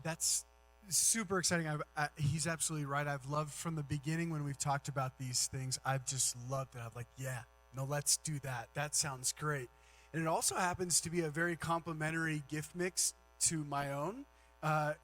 That's super exciting. He's absolutely right. I've loved from the beginning when we've talked about these things. I've just loved it. I'm like, yeah, no, let's do that. That sounds great. And it also happens to be a very complementary gift mix to my own,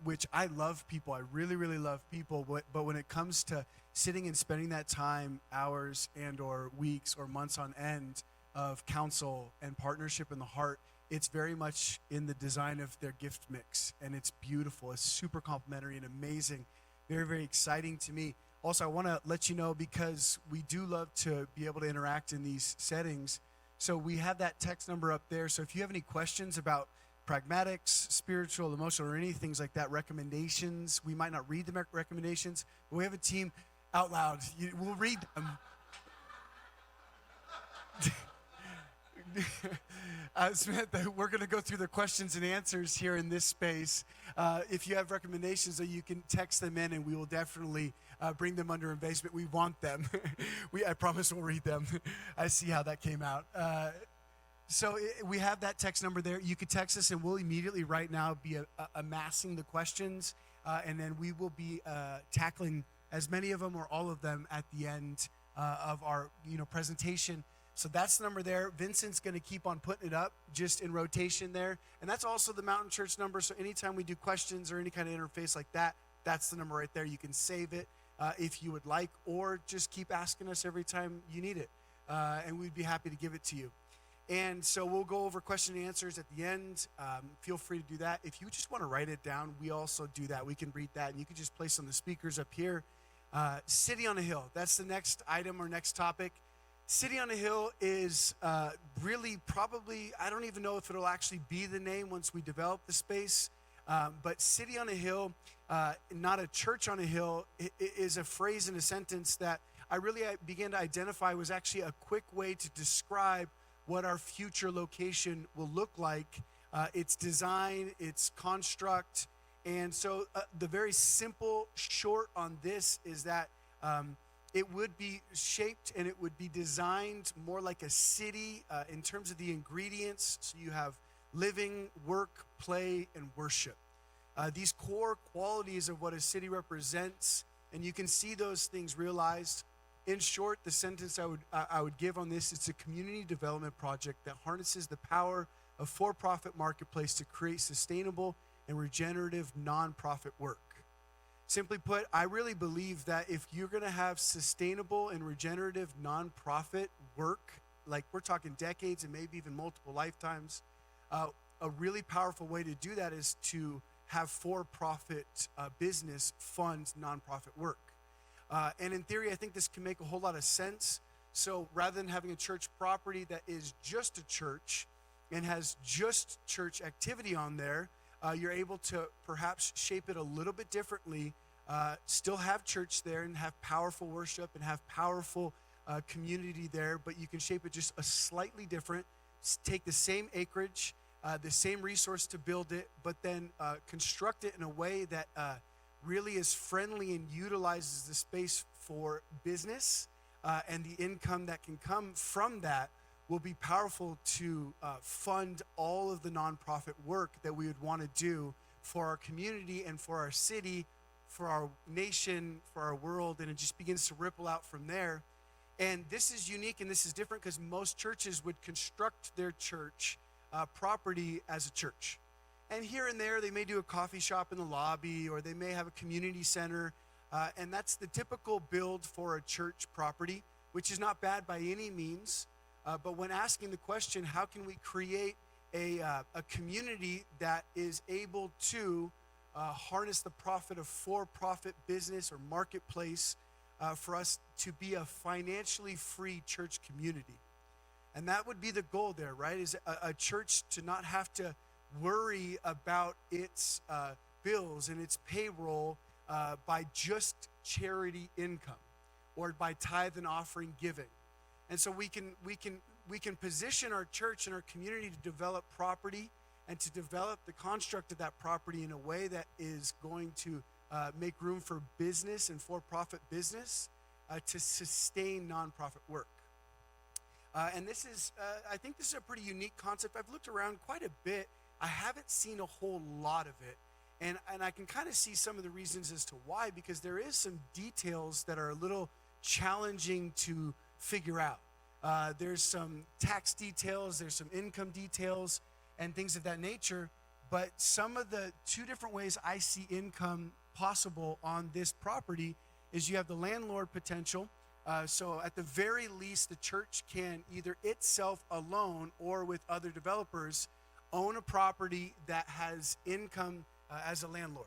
which I love people. I really, really love people. But when it comes to sitting and spending that time, hours and or weeks or months on end of counsel and partnership in the heart, it's very much in the design of their gift mix, and it's beautiful. It's super complimentary and amazing. Very, very exciting to me. Also, I want to let you know, because we do love to be able to interact in these settings. So we have that text number up there. So if you have any questions about pragmatics, spiritual, emotional, or any things like that, recommendations, we might not read the recommendations, but we have a team out loud. We'll read them. Samantha, we're going to go through the questions and answers here in this space. If you have recommendations, you can text them in, and we will definitely bring them under investment. We want them. I promise we'll read them. I see how that came out. We have that text number there. You could text us, and we'll immediately right now be amassing the questions, and then we will be tackling as many of them or all of them at the end of our presentation. So that's the number there. Vincent's going to keep on putting it up just in rotation there. And that's also the Mountain Church number. So anytime we do questions or any kind of interface like that, that's the number right there. You can save it if you would like, or just keep asking us every time you need it. And we'd be happy to give it to you. And so we'll go over question and answers at the end. Feel free to do that. If you just want to write it down, we also do that. We can read that, and you can just place on the speakers up here. City on a Hill. That's the next item or next topic. City on a Hill is really probably, I don't even know if it'll actually be the name once we develop the space, but City on a Hill, not a church on a hill, is a phrase in a sentence that I began to identify was actually a quick way to describe what our future location will look like, its design, its construct. And so the very simple short on this is that it would be shaped and it would be designed more like a city in terms of the ingredients. So you have living, work, play, and worship. These core qualities of what a city represents, and you can see those things realized. In short, the sentence I would give on this, it's a community development project that harnesses the power of for-profit marketplace to create sustainable and regenerative nonprofit work. Simply put, I really believe that if you're going to have sustainable and regenerative nonprofit work, like we're talking decades and maybe even multiple lifetimes, a really powerful way to do that is to have for-profit business fund nonprofit work. And in theory, I think this can make a whole lot of sense. So rather than having a church property that is just a church and has just church activity on there, you're able to perhaps shape it a little bit differently, still have church there and have powerful worship and have powerful community there, but you can shape it just a slightly different, take the same acreage, the same resource to build it, but then construct it in a way that really is friendly and utilizes the space for business, and the income that can come from that will be powerful to fund all of the nonprofit work that we would want to do for our community and for our city, for our nation, for our world, and it just begins to ripple out from there. And this is unique and this is different because most churches would construct their church property as a church. And here and there, they may do a coffee shop in the lobby, or they may have a community center, and that's the typical build for a church property, which is not bad by any means. But when asking the question, how can we create a community that is able to harness the profit of for-profit business or marketplace for us to be a financially free church community? And that would be the goal there, right? Is a church to not have to worry about its bills and its payroll by just charity income or by tithe and offering giving. And so we can position our church and our community to develop property and to develop the construct of that property in a way that is going to make room for business and for-profit business to sustain nonprofit work. And this is, I think this is a pretty unique concept. I've looked around quite a bit. I haven't seen a whole lot of it. And I can kind of see some of the reasons as to why, because there is some details that are a little challenging to figure out. There's some tax details, there's some income details, and things of that nature. But some of the two different ways I see income possible on this property is you have the landlord potential. So at the very least, the church can either itself alone or with other developers own a property that has income as a landlord.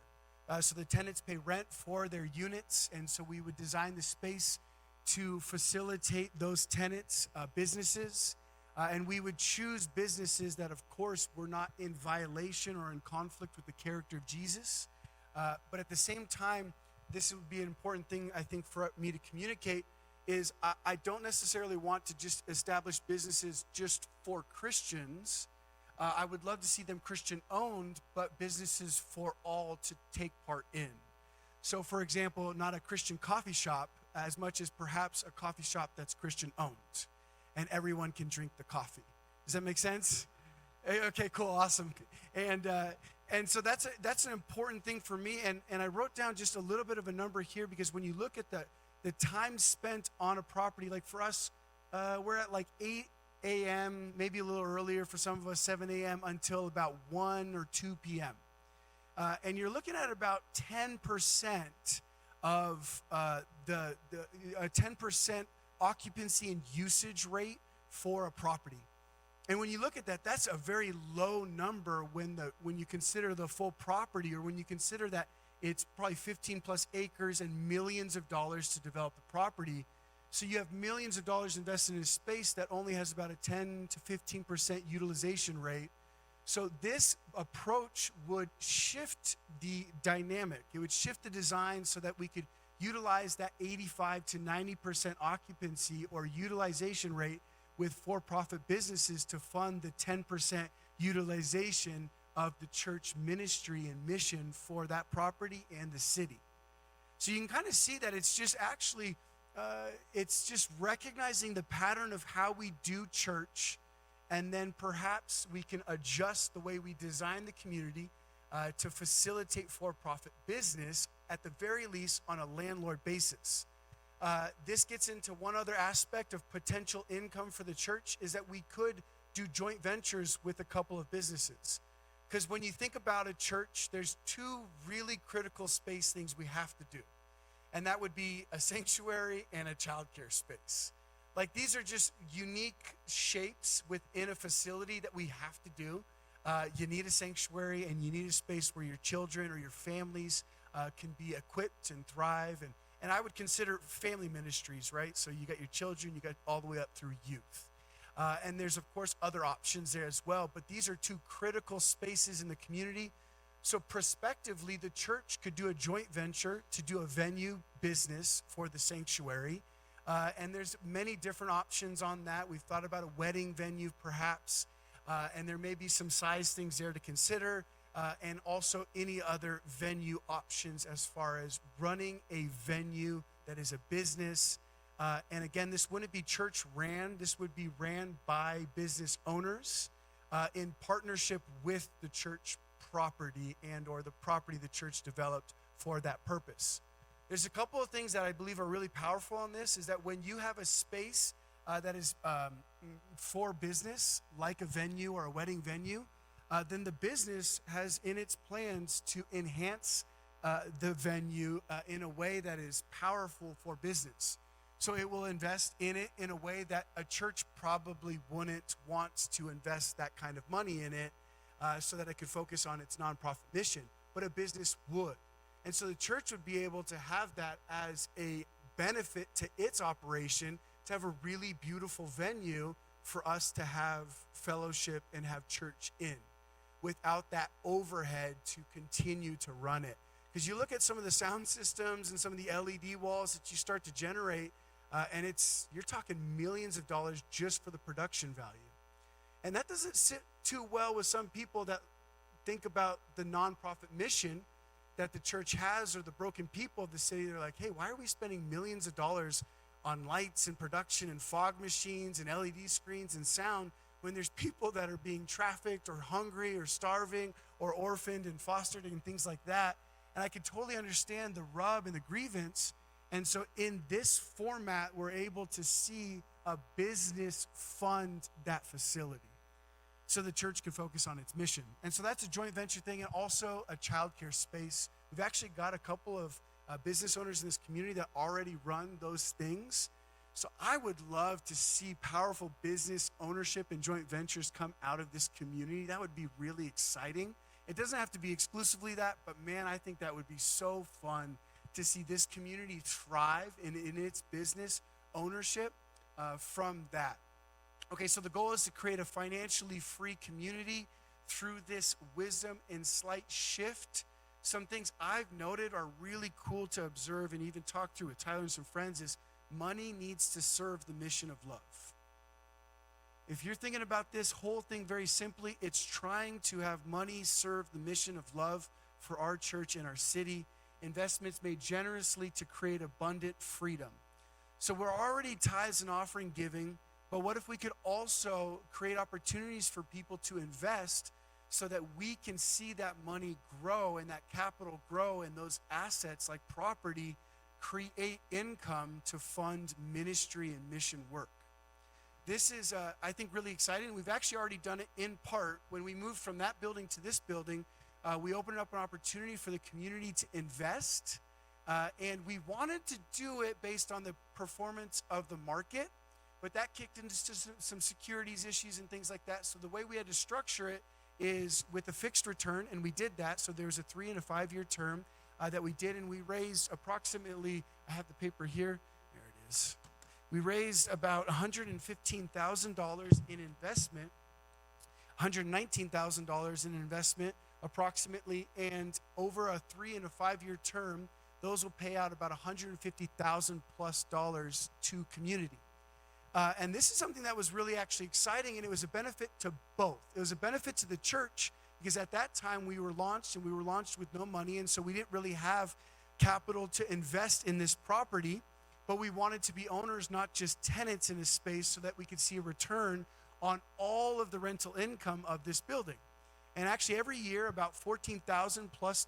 So the tenants pay rent for their units, and so we would design the space to facilitate those tenants' businesses. And we would choose businesses that, of course, were not in violation or in conflict with the character of Jesus. But at the same time, this would be an important thing, I think, for me to communicate, is I don't necessarily want to just establish businesses just for Christians. I would love to see them Christian-owned, but businesses for all to take part in. So, for example, not a Christian coffee shop as much as perhaps a coffee shop that's Christian-owned, and everyone can drink the coffee. Does that make sense? Okay, cool, awesome. And so that's an important thing for me. And I wrote down just a little bit of a number here, because when you look at the time spent on a property, like for us, we're at like 8 a.m., maybe a little earlier for some of us, 7 a.m. until about 1 or 2 p.m. And you're looking at about 10% of the 10% occupancy and usage rate for a property. And when you look at that, that's a very low number when you consider the full property, or when you consider that it's probably 15 plus acres and millions of dollars to develop the property. So you have millions of dollars invested in a space that only has about a 10 to 15% utilization rate. So this approach would shift the dynamic. It would shift the design so that we could utilize that 85 to 90% occupancy or utilization rate with for-profit businesses to fund the 10% utilization of the church ministry and mission for that property and the city. So you can kind of see that it's just actually, it's just recognizing the pattern of how we do church, and then perhaps we can adjust the way we design the community to facilitate for-profit business, at the very least on a landlord basis. This gets into one other aspect of potential income for the church, is that we could do joint ventures with a couple of businesses. Because when you think about a church, there's two really critical space things we have to do. And that would be a sanctuary and a childcare space. Like, these are just unique shapes within a facility that we have to do. You need a sanctuary, and you need a space where your children or your families can be equipped and thrive. And I would consider family ministries, right? So you got your children, you got all the way up through youth. And there's, of course, other options there as well. But these are two critical spaces in the community. So prospectively, the church could do a joint venture to do a venue business for the sanctuary. And there's many different options on that. We've thought about a wedding venue, perhaps. And there may be some size things there to consider. And also any other venue options as far as running a venue that is a business. And again, this wouldn't be church ran. This would be ran by business owners in partnership with the church property and or the property the church developed for that purpose. There's a couple of things that I believe are really powerful on this, is that when you have a space that is for business, like a venue or a wedding venue, then the business has in its plans to enhance the venue in a way that is powerful for business. So it will invest in it in a way that a church probably wouldn't want to invest that kind of money in it so that it could focus on its nonprofit mission, but a business would. And so the church would be able to have that as a benefit to its operation, to have a really beautiful venue for us to have fellowship and have church in, without that overhead to continue to run it. Because you look at some of the sound systems and some of the LED walls that you start to generate, and you're talking millions of dollars just for the production value. And that doesn't sit too well with some people that think about the nonprofit mission that the church has, or the broken people of the city. They're like, hey, why are we spending millions of dollars on lights and production and fog machines and LED screens and sound when there's people that are being trafficked or hungry or starving or orphaned and fostered and things like that. And I can totally understand the rub and the grievance. And so in this format, we're able to see a business fund that facility so the church can focus on its mission. And so that's a joint venture thing, and also a childcare space. We've actually got a couple of business owners in this community that already run those things. So I would love to see powerful business ownership and joint ventures come out of this community. That would be really exciting. It doesn't have to be exclusively that, but man, I think that would be so fun to see this community thrive in its business ownership from that. Okay, so the goal is to create a financially free community through this wisdom and slight shift. Some things I've noted are really cool to observe and even talk through with Tyler and some friends is money needs to serve the mission of love. If you're thinking about this whole thing very simply, it's trying to have money serve the mission of love for our church and our city. Investments made generously to create abundant freedom. So we're already tithes and offering giving, but what if we could also create opportunities for people to invest so that we can see that money grow and that capital grow and those assets like property create income to fund ministry and mission work. This is, I think, really exciting. We've actually already done it in part. When we moved from that building to this building, we opened up an opportunity for the community to invest, and we wanted to do it based on the performance of the market, but that kicked into some securities issues and things like that. So the way we had to structure it is with a fixed return, and we did that. So there was a 3 and a 5 year term that we did, and we raised approximately, I have the paper here, there it is. We raised about $115,000 in investment, $119,000 in investment approximately, and over a 3 and a 5 year term, those will pay out about $150,000 plus to community. And this is something that was really actually exciting, and it was a benefit to both. It was a benefit to the church because at that time we were launched, and we were launched with no money, and so we didn't really have capital to invest in this property, but we wanted to be owners, not just tenants in this space, so that we could see a return on all of the rental income of this building. And actually every year about $14,000 plus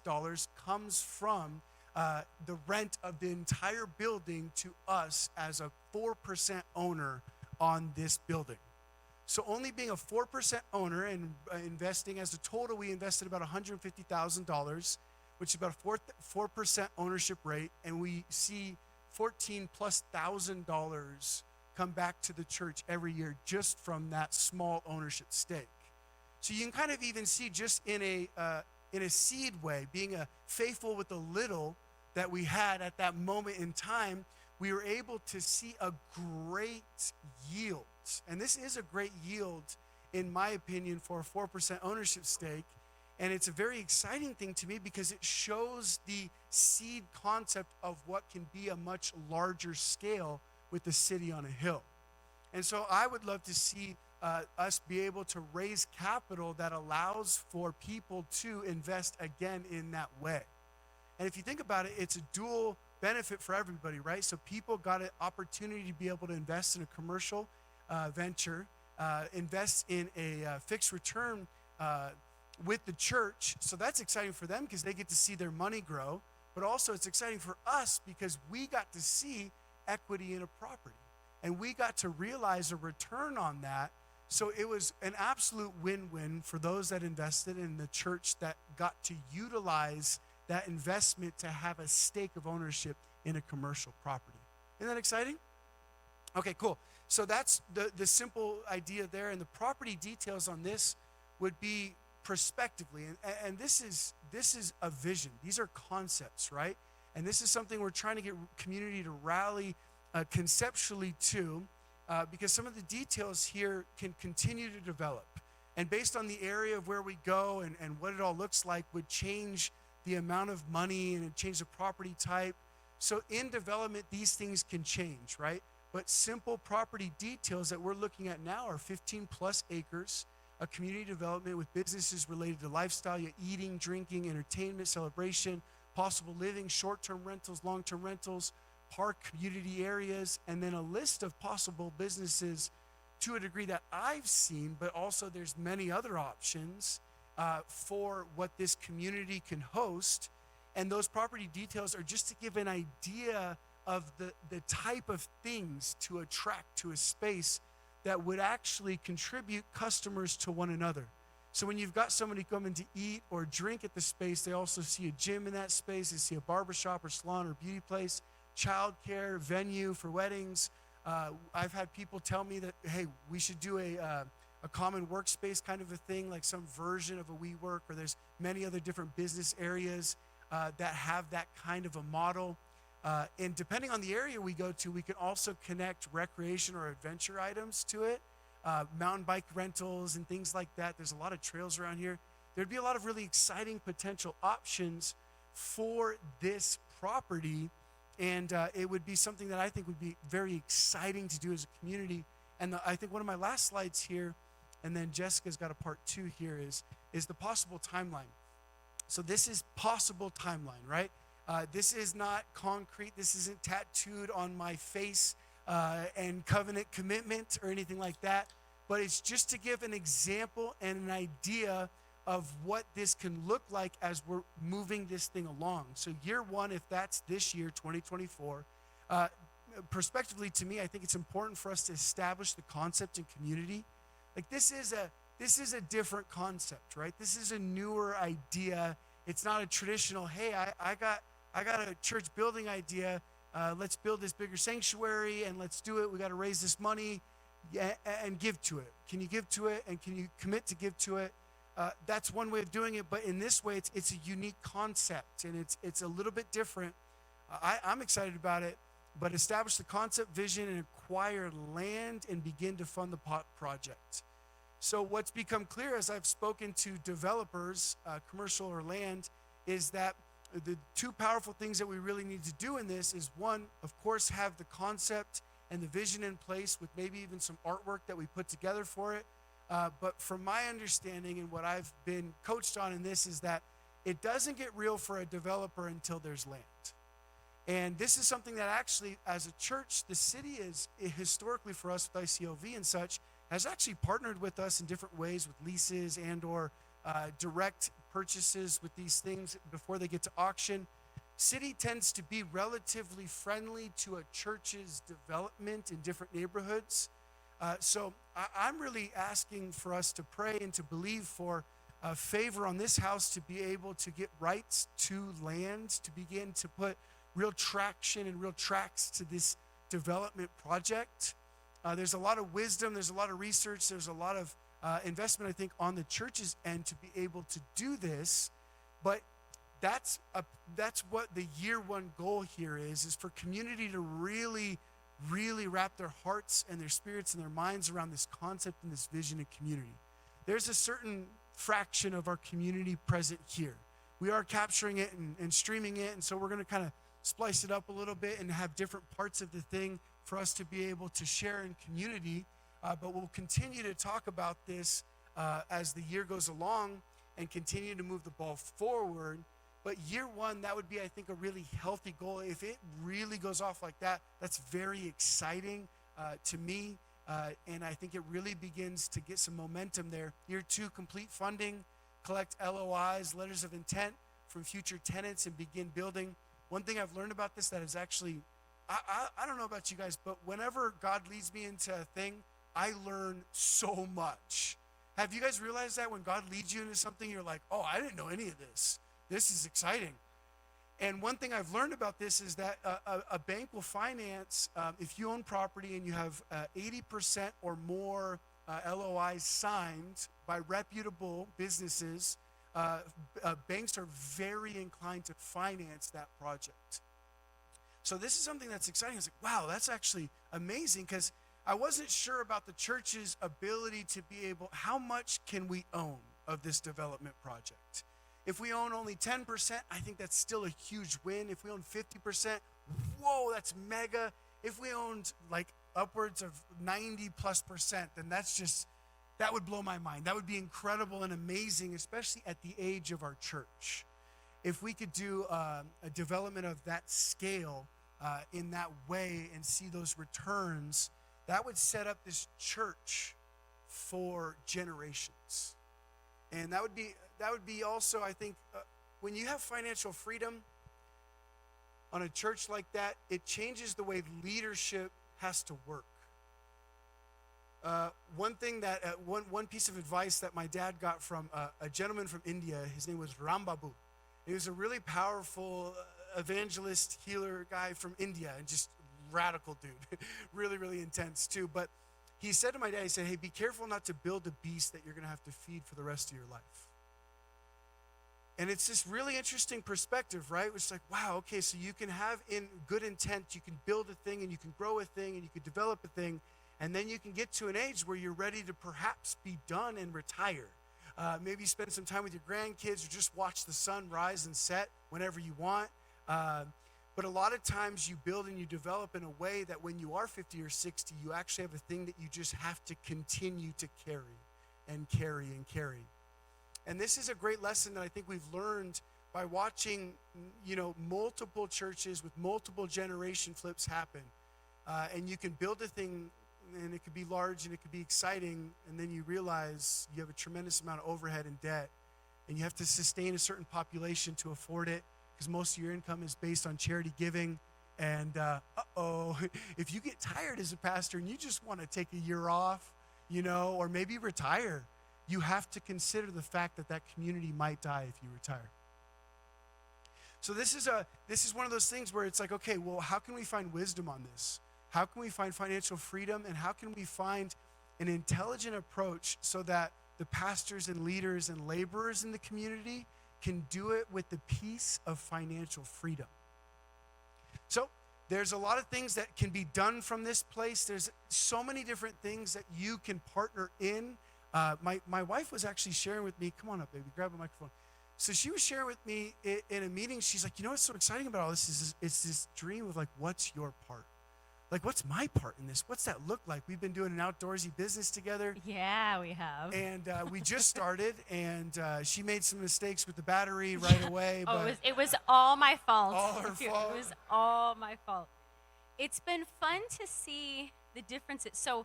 comes from the rent of the entire building to us as a 4% owner on this building. So only being a 4% owner and investing as a total, we invested about $150,000, which is about a 4% ownership rate, and we see $14,000+ come back to the church every year just from that small ownership stake. So you can kind of even see just in a seed way, being faithful with the little that we had at that moment in time, we were able to see a great yield. And this is a great yield, in my opinion, for a 4% ownership stake. And it's a very exciting thing to me because it shows the seed concept of what can be a much larger scale with the city on a hill. And so I would love to see us be able to raise capital that allows for people to invest again in that way. And if you think about it, it's a dual benefit for everybody, right? So people got an opportunity to be able to invest in a commercial venture, invest in a fixed return with the church. So that's exciting for them because they get to see their money grow. But also it's exciting for us because we got to see equity in a property. And we got to realize a return on that. So it was an absolute win-win for those that invested in the church that got to utilize that investment to have a stake of ownership in a commercial property. Isn't that exciting? Okay, cool. So that's the simple idea there. And the property details on this would be prospectively. And this is a vision. These are concepts, right? And this is something we're trying to get community to rally conceptually to, because some of the details here can continue to develop. And based on the area of where we go and what it all looks like would change the amount of money and change the property type. So in development, these things can change, right? But simple property details that we're looking at now are 15 plus acres, a community development with businesses related to lifestyle, eating, drinking, entertainment, celebration, possible living, short-term rentals, long-term rentals, park community areas, and then a list of possible businesses to a degree that I've seen, but also there's many other options for what this community can host. And those property details are just to give an idea of the type of things to attract to a space that would actually contribute customers to one another. So when you've got somebody coming to eat or drink at the space, they also see a gym in that space, they see a barbershop or salon or beauty place, childcare, venue for weddings. I've had people tell me that, hey, we should do a common workspace kind of a thing, like some version of a WeWork, or there's many other different business areas that have that kind of a model. And depending on the area we go to, we can also connect recreation or adventure items to it, mountain bike rentals and things like that. There's a lot of trails around here. There'd be a lot of really exciting potential options for this property, and it would be something that I think would be very exciting to do as a community. And I think one of my last slides here, and then Jessica's got a part 2 here, is the possible timeline. So this is possible timeline, right? This is not concrete. This isn't tattooed on my face and covenant commitment or anything like that. But it's just to give an example and an idea of what this can look like as we're moving this thing along. So year 1, if that's this year, 2024, prospectively to me, I think it's important for us to establish the concept and community. Like this is a different concept, right? This is a newer idea. It's not a traditional, hey, I got a church building idea. Let's build this bigger sanctuary and let's do it. We got to raise this money and give to it. Can you give to it, and can you commit to give to it? That's one way of doing it, but in this way, it's a unique concept, and it's a little bit different. I'm excited about it, but establish the concept, vision, and acquire land and begin to fund the project. So what's become clear as I've spoken to developers, commercial or land, is that the 2 powerful things that we really need to do in this is, 1, of course, have the concept and the vision in place with maybe even some artwork that we put together for it. But from my understanding and what I've been coached on in this is that it doesn't get real for a developer until there's land. And this is something that actually, as a church, the city is historically for us with ICOV and such, has actually partnered with us in different ways with leases and or direct purchases with these things before they get to auction. City tends to be relatively friendly to a church's development in different neighborhoods. So I'm really asking for us to pray and to believe for favor on this house to be able to get rights to land, to begin to put real traction and real tracks to this development project. There's a lot of wisdom, there's a lot of research, there's a lot of investment, I think, on the church's end to be able to do this. But that's what the year 1 goal here is for community to really wrap their hearts and their spirits and their minds around this concept and this vision of community. There's a certain fraction of our community present here. We are capturing it and streaming it, and so we're going to kind of splice it up a little bit and have different parts of the thing for us to be able to share in community. But we'll continue to talk about this as the year goes along and continue to move the ball forward. But year 1, that would be, I think, a really healthy goal. If it really goes off like that, that's very exciting to me. And I think it really begins to get some momentum there. Year 2, complete funding, collect LOIs, letters of intent from future tenants, and begin building. One thing I've learned about this that is actually, I don't know about you guys, but whenever God leads me into a thing, I learn so much. Have you guys realized that when God leads you into something, you're like, oh, I didn't know any of this. This is exciting. And one thing I've learned about this is that a bank will finance, if you own property and you have 80% or more LOIs signed by reputable businesses, banks are very inclined to finance that project. So this is something that's exciting. It's like, wow, that's actually amazing, because I wasn't sure about the church's ability to be able, how much can we own of this development project? If we own only 10%, I think that's still a huge win. If we own 50%, whoa, that's mega. If we owned like upwards of 90+%, then that would blow my mind. That would be incredible and amazing, especially at the age of our church. If we could do a development of that scale in that way and see those returns, that would set up this church for generations. And that would be also, I think, when you have financial freedom on a church like that, it changes the way leadership has to work. One thing that one piece of advice that my dad got from a gentleman from India, his name was Rambabu. He was a really powerful evangelist, healer guy from India, and just radical dude, really, really intense too. But he said to my dad, he said, hey, be careful not to build a beast that you're going to have to feed for the rest of your life. And it's this really interesting perspective, right? It's like, wow, okay, so you can have in good intent, you can build a thing and you can grow a thing and you can develop a thing, and then you can get to an age where you're ready to perhaps be done and retire. Maybe spend some time with your grandkids or just watch the sun rise and set whenever you want. But a lot of times you build and you develop in a way that when you are 50 or 60, you actually have a thing that you just have to continue to carry and carry and carry. And this is a great lesson that I think we've learned by watching, multiple churches with multiple generation flips happen. And you can build a thing, and it could be large and it could be exciting, and then you realize you have a tremendous amount of overhead and debt, and you have to sustain a certain population to afford it, because most of your income is based on charity giving. And if you get tired as a pastor and you just want to take a year off, or maybe retire, you have to consider the fact that that community might die if you retire. So this is one of those things where it's like, okay, well, how can we find wisdom on this? How can we find financial freedom, and how can we find an intelligent approach so that the pastors and leaders and laborers in the community can do it with the peace of financial freedom? So there's a lot of things that can be done from this place. There's so many different things that you can partner in. My wife was actually sharing with me, come on up, baby, grab a microphone. So she was sharing with me in a meeting, she's like, what's so exciting about all this is it's this dream of like, what's your part? Like, what's my part in this? What's that look like? We've been doing an outdoorsy business together. Yeah, we have. And we just started, and she made some mistakes with the battery right away. But it was all my fault. All her fault. It was all my fault. It's been fun to see the differences. So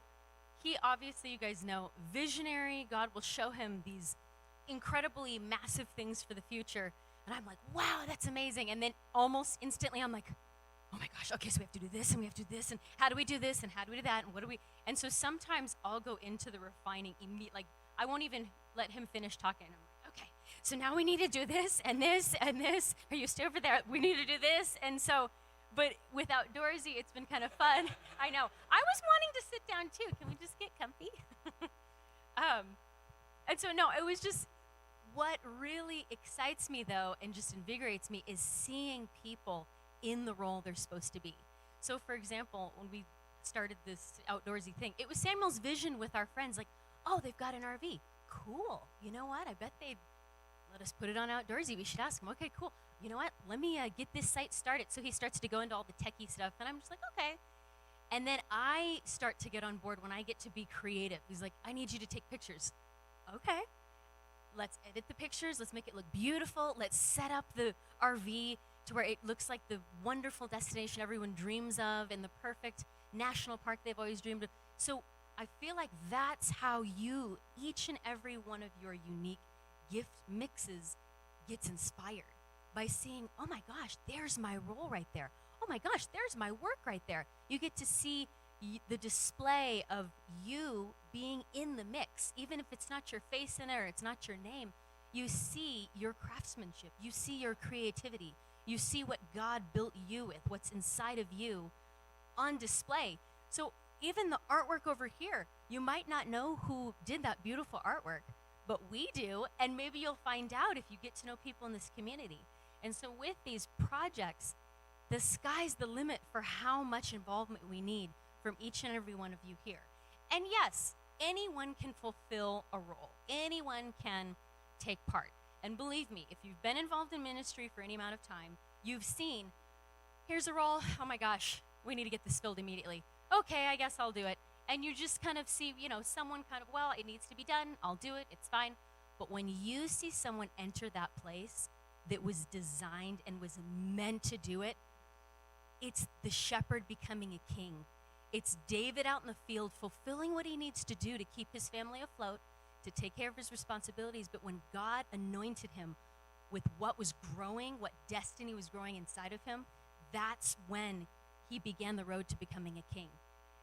he obviously, you guys know, visionary. God will show him these incredibly massive things for the future. And I'm like, wow, that's amazing. And then almost instantly I'm like, oh my gosh, okay, so we have to do this and we have to do this, and how do we do this and how do we do that, and what do we, and so sometimes I'll go into the refining immediately, like I won't even let him finish talking. I'm like, okay, so now we need to do this and this and this, or you stay over there, we need to do this, and so, but with Outdoorsy, it's been kind of fun. I know, I was wanting to sit down too, can we just get comfy? And so no, it was just, what really excites me though, and just invigorates me, is seeing people in the role they're supposed to be. So for example, when we started this outdoorsy thing, it was Samuel's vision with our friends, like, oh, they've got an RV. Cool. You know what? I bet they'd let us put it on Outdoorsy. We should ask them. Okay, cool. You know what? Let me get this site started. So he starts to go into all the techie stuff, and I'm just like, okay. And then I start to get on board when I get to be creative. He's like, I need you to take pictures. Okay. Let's edit the pictures. Let's make it look beautiful. Let's set up the RV to where it looks like the wonderful destination everyone dreams of and the perfect national park they've always dreamed of. So I feel like that's how you, each and every one of your unique gift mixes, gets inspired by seeing, oh my gosh, there's my role right there. Oh my gosh, there's my work right there. You get to see the display of you being in the mix, even if it's not your face in it or it's not your name. You see your craftsmanship. You see your creativity. You see what God built you with, what's inside of you on display. So even the artwork over here, you might not know who did that beautiful artwork, but we do, and maybe you'll find out if you get to know people in this community. And so with these projects, the sky's the limit for how much involvement we need from each and every one of you here. And yes, anyone can fulfill a role. Anyone can take part. And believe me, if you've been involved in ministry for any amount of time, you've seen, here's a role, oh my gosh, we need to get this filled immediately. Okay, I guess I'll do it. And you just kind of see, someone kind of, well, it needs to be done, I'll do it, it's fine. But when you see someone enter that place that was designed and was meant to do it, it's the shepherd becoming a king. It's David out in the field fulfilling what he needs to do to keep his family afloat, to take care of his responsibilities. But when God anointed him with what was growing, what destiny was growing inside of him, that's when he began the road to becoming a king.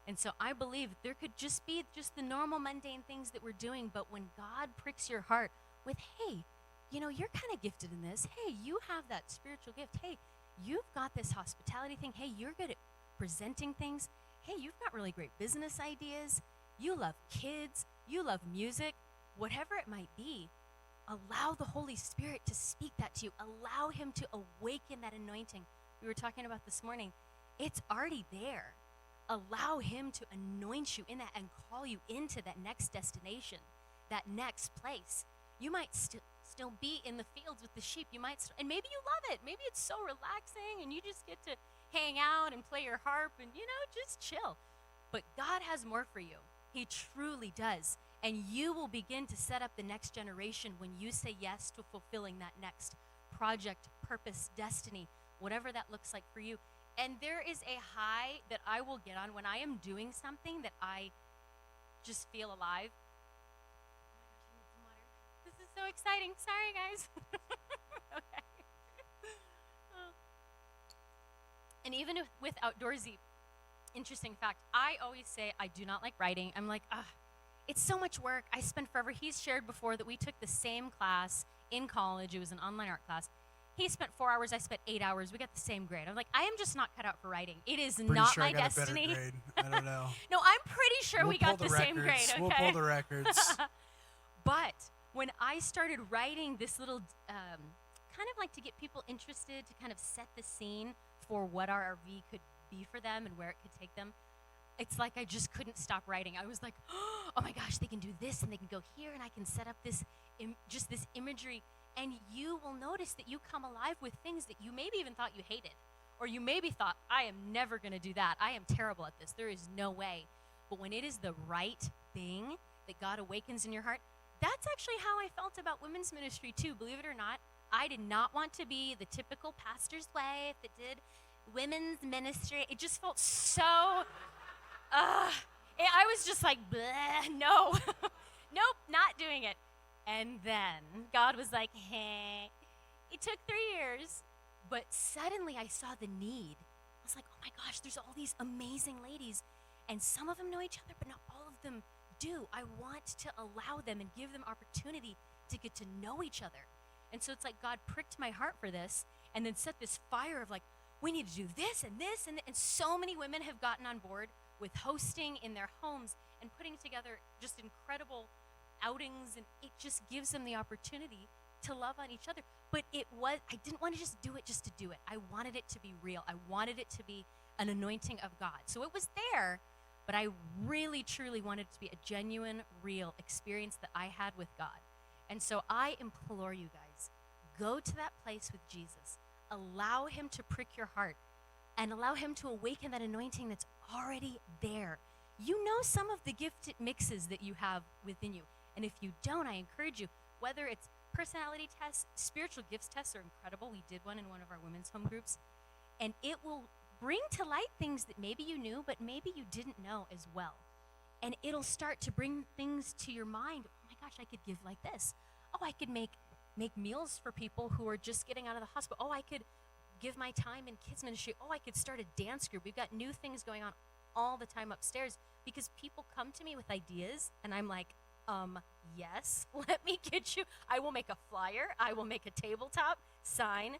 And so I believe there could just be just the normal mundane things that we're doing, but when God pricks your heart with, hey, you know, you're kind of gifted in this. Hey, you have that spiritual gift. Hey, you've got this hospitality thing. Hey, you're good at presenting things. Hey, you've got really great business ideas. You love kids. You love music. Whatever it might be, allow the Holy Spirit to speak that to you. Allow him to awaken that anointing we were talking about this morning. It's already there. Allow him to anoint you in that and call you into that next destination, that next place. You might still be in the fields with the sheep. You might, and maybe you love it. Maybe it's so relaxing and you just get to hang out and play your harp and, you know, just chill. But God has more for you. He truly does. And you will begin to set up the next generation when you say yes to fulfilling that next project, purpose, destiny, whatever that looks like for you. And there is a high that I will get on when I am doing something that I just feel alive. Oh my gosh, I need some water. This is so exciting. Sorry, guys. Okay. And even with outdoorsy, interesting fact, I always say I do not like writing. I'm like, it's so much work. I spend forever. He's shared before that we took the same class in college. It was an online art class. He spent 4 hours. I spent 8 hours. We got the same grade. I'm like, I am just not cut out for writing. It is not sure my I got destiny. A better grade. I don't know. No, I'm pretty sure we got the same grade. Okay. We'll pull the records. But when I started writing this little, kind of like to get people interested, to kind of set the scene for what our RV could be for them and where it could take them, it's like I just couldn't stop writing. I was like, oh my gosh, they can do this and they can go here and I can set up this, just this imagery. And you will notice that you come alive with things that you maybe even thought you hated. Or you maybe thought, I am never going to do that. I am terrible at this. There is no way. But when it is the right thing that God awakens in your heart, that's actually how I felt about women's ministry too, believe it or not. I did not want to be the typical pastor's wife that did women's ministry. It just felt so, I was just like, bleh, no, nope, not doing it. And then God was like, hey, it took 3 years, but suddenly I saw the need. I was like, oh my gosh, there's all these amazing ladies, and some of them know each other, but not all of them do. I want to allow them and give them opportunity to get to know each other. And so it's like God pricked my heart for this and then set this fire of like, we need to do this and this. And so many women have gotten on board with hosting in their homes and putting together just incredible outings. And it just gives them the opportunity to love on each other. But I didn't want to just do it just to do it. I wanted it to be real. I wanted it to be an anointing of God. So it was there, but I really, truly wanted it to be a genuine, real experience that I had with God. And so I implore you guys, go to that place with Jesus. Allow him to prick your heart and allow him to awaken that anointing that's already there. You know some of the gifted mixes that you have within you. And if you don't, I encourage you, whether it's personality tests, spiritual gifts tests are incredible. We did one in one of our women's home groups. And it will bring to light things that maybe you knew, but maybe you didn't know as well. And it'll start to bring things to your mind. Oh my gosh, I could give like this. Oh, I could make meals for people who are just getting out of the hospital. Oh, I could give my time in kids ministry. Oh, I could start a dance group. We've got new things going on all the time upstairs because people come to me with ideas and I'm like, yes, let me get you. I will make a flyer. I will make a tabletop sign.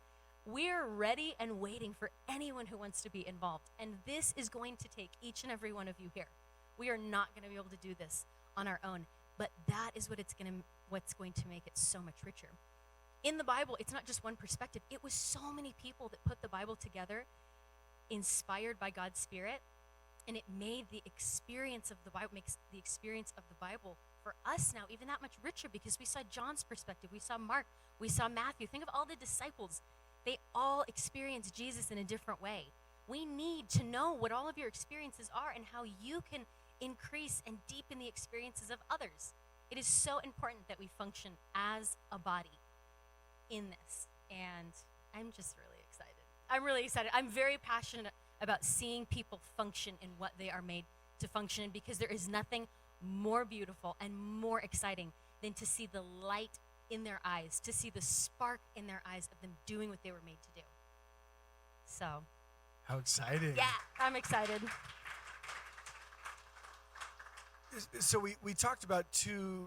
We're ready and waiting for anyone who wants to be involved. And this is going to take each and every one of you here. We are not going to be able to do this on our own, but that is what's going to make it so much richer. In the Bible, it's not just one perspective. It was so many people that put the Bible together, inspired by God's Spirit, and it made the experience of the Bible, makes the experience of the Bible for us now even that much richer because we saw John's perspective, we saw Mark, we saw Matthew. Think of all the disciples. They all experienced Jesus in a different way. We need to know what all of your experiences are and how you can increase and deepen the experiences of others. It is so important that we function as a body in this. And I'm just really excited. I'm really excited. I'm very passionate about seeing people function in what they are made to function in, because there is nothing more beautiful and more exciting than to see the light in their eyes, to see the spark in their eyes of them doing what they were made to do. So, How exciting. yeah, I'm excited. So we talked about two